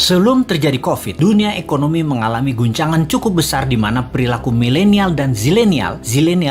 Sebelum terjadi COVID, dunia ekonomi mengalami guncangan cukup besar di mana perilaku milenial dan zilenial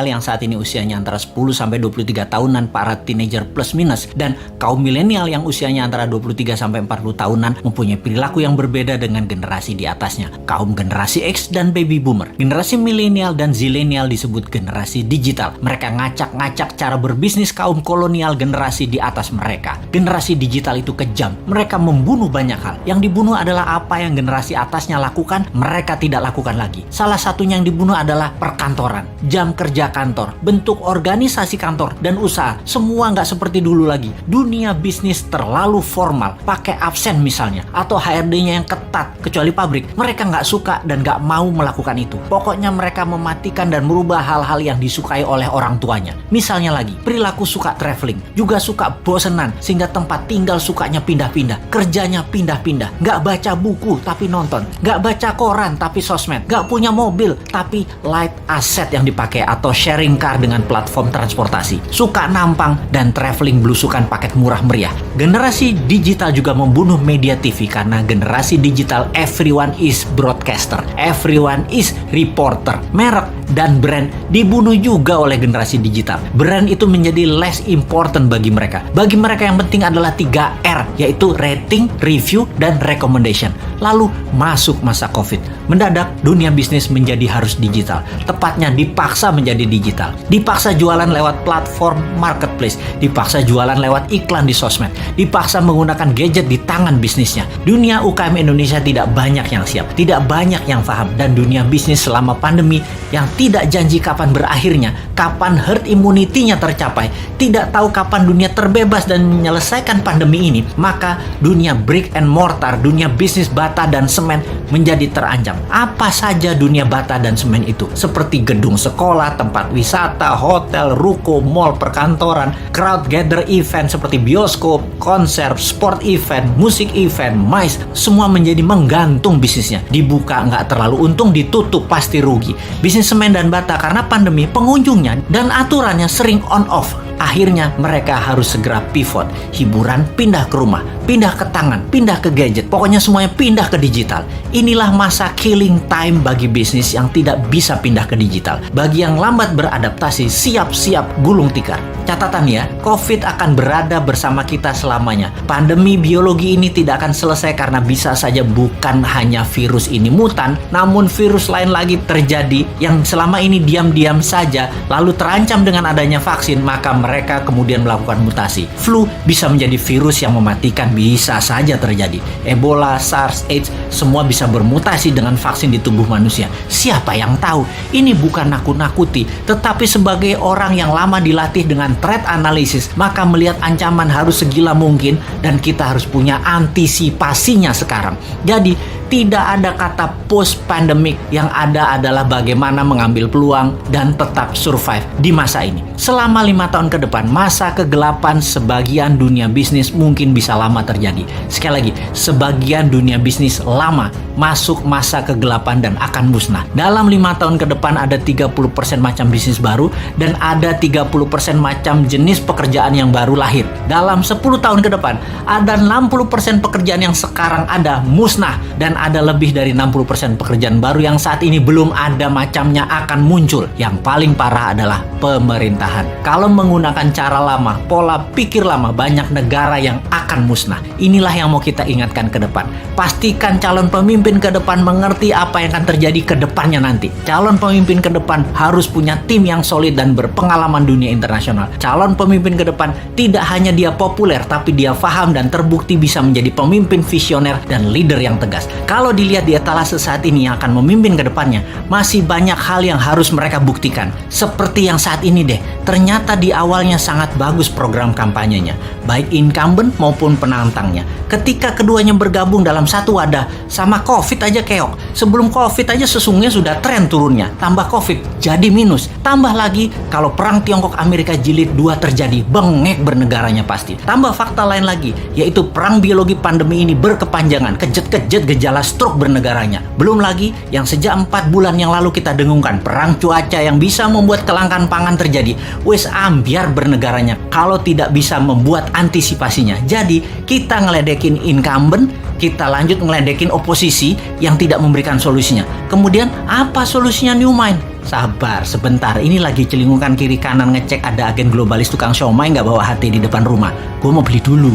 yang saat ini usianya antara 10-23 tahunan, para teenager plus minus, dan kaum milenial yang usianya antara 23-40 tahunan mempunyai perilaku yang berbeda dengan generasi di atasnya, kaum generasi X dan baby boomer. Generasi milenial dan zilenial disebut generasi digital. Mereka ngacak-ngacak cara berbisnis kaum kolonial generasi di atas mereka. Generasi digital itu kejam. Mereka membunuh banyak hal. Yang dibunuh adalah apa yang generasi atasnya lakukan, mereka tidak lakukan lagi. Salah satunya yang dibunuh adalah perkantoran, jam kerja kantor, bentuk organisasi kantor dan usaha. Semua nggak seperti dulu lagi. Dunia bisnis terlalu formal, pakai absen misalnya, atau HRD-nya yang ketat, kecuali pabrik. Mereka nggak suka dan nggak mau melakukan itu. Pokoknya mereka mematikan dan merubah hal-hal yang disukai oleh orang tuanya. Misalnya lagi, perilaku suka traveling, juga suka bosenan, sehingga tempat tinggal sukanya pindah-pindah, kerjanya pindah-pindah, nggak baca buku tapi nonton, nggak baca koran tapi sosmed, nggak punya mobil tapi light asset yang dipakai atau sharing car dengan platform transportasi, suka nampang dan traveling belusukan paket murah meriah. Generasi digital juga membunuh media TV karena generasi digital everyone is broadcaster, everyone is reporter. Merek dan brand dibunuh juga oleh generasi digital. Brand itu menjadi less important bagi mereka. Bagi mereka yang penting adalah 3R, yaitu rating, review, dan recommendation. Lalu masuk masa COVID. Mendadak dunia bisnis menjadi harus digital. Tepatnya dipaksa menjadi digital. Dipaksa jualan lewat platform marketplace. Dipaksa jualan lewat iklan di sosmed. Dipaksa menggunakan gadget di tangan bisnisnya. Dunia UKM Indonesia tidak banyak yang siap. Tidak banyak yang paham. Dan dunia bisnis selama pandemi yang tidak janji kapan berakhirnya, kapan herd immunity-nya tercapai, tidak tahu kapan dunia terbebas dan menyelesaikan pandemi ini, maka dunia brick and mortar, dunia bisnis bata dan semen menjadi terancam. Apa saja dunia bata dan semen itu? Seperti gedung sekolah, tempat wisata, hotel, ruko, mall, perkantoran, crowd gather event seperti bioskop, konser, sport event, musik event, MICE, semua menjadi menggantung bisnisnya. Dibuka nggak terlalu untung, ditutup pasti rugi. Bisnis semen dan bata karena pandemi, pengunjungnya dan aturannya sering on off. Akhirnya mereka harus segera pivot. Hiburan pindah ke rumah, pindah ke tangan, pindah ke gadget. Pokoknya semuanya pindah ke digital. Inilah masa killing time bagi bisnis yang tidak bisa pindah ke digital. Bagi yang lambat beradaptasi, siap-siap gulung tikar. Catatan ya, COVID akan berada bersama kita selamanya. Pandemi biologi ini tidak akan selesai karena bisa saja bukan hanya virus ini mutan, namun virus lain lagi terjadi yang selama ini diam-diam saja lalu terancam dengan adanya vaksin, maka mereka kemudian melakukan mutasi. Flu bisa menjadi virus yang mematikan, bisa saja terjadi. Ebola, SARS, AIDS, semua bisa bermutasi dengan vaksin di tubuh manusia. Siapa yang tahu? Ini bukan nakut-nakuti, tetapi sebagai orang yang lama dilatih dengan threat analysis, maka melihat ancaman harus segila mungkin dan kita harus punya antisipasinya sekarang. Jadi tidak ada kata post pandemic, yang ada adalah bagaimana mengambil peluang dan tetap survive di masa ini. Selama 5 tahun ke depan, masa kegelapan sebagian dunia bisnis mungkin bisa lama terjadi. Sekali lagi, sebagian dunia bisnis lama masuk masa kegelapan dan akan musnah. Dalam 5 tahun ke depan ada 30% macam bisnis baru dan ada 30% macam jenis pekerjaan yang baru lahir. Dalam 10 tahun ke depan ada 60% pekerjaan yang sekarang ada musnah dan ada lebih dari 60% pekerjaan baru yang saat ini belum ada macamnya akan muncul. Yang paling parah adalah pemerintahan. Kalau menggunakan cara lama, pola pikir lama, banyak negara yang akan musnah. Inilah yang mau kita ingatkan ke depan. Pastikan calon pemimpin ke depan mengerti apa yang akan terjadi ke depannya nanti. Calon pemimpin ke depan harus punya tim yang solid dan berpengalaman dunia internasional. Calon pemimpin ke depan tidak hanya dia populer, tapi dia paham dan terbukti bisa menjadi pemimpin visioner dan leader yang tegas. Kalau dilihat di etalase saat ini yang akan memimpin ke depannya, masih banyak hal yang harus mereka buktikan. Seperti yang saat ini deh, ternyata di awalnya sangat bagus program kampanyenya, baik incumbent maupun penantangnya. Ketika keduanya bergabung dalam satu wadah, sama COVID aja keok. Sebelum COVID aja sesungguhnya sudah tren turunnya. Tambah COVID jadi minus. Tambah lagi kalau perang Tiongkok Amerika jilid 2 terjadi, bengek bernegaranya pasti. Tambah fakta lain lagi, yaitu perang biologi pandemi ini berkepanjangan, kejet-kejet gejala stroke bernegaranya. Belum lagi yang sejak 4 bulan yang lalu kita dengungkan, perang cuaca yang bisa membuat kelangkaan pangan terjadi. Wes ambiar bernegaranya kalau tidak bisa membuat antisipasinya. Jadi kita ngeledek ngeledekin incumbent, kita lanjut ngeledekin oposisi yang tidak memberikan solusinya. Kemudian apa solusinya New Mind? Sabar sebentar, ini lagi celingukan kiri kanan ngecek ada agen globalis tukang siomay nggak bawa HT di depan rumah. Gue mau beli dulu.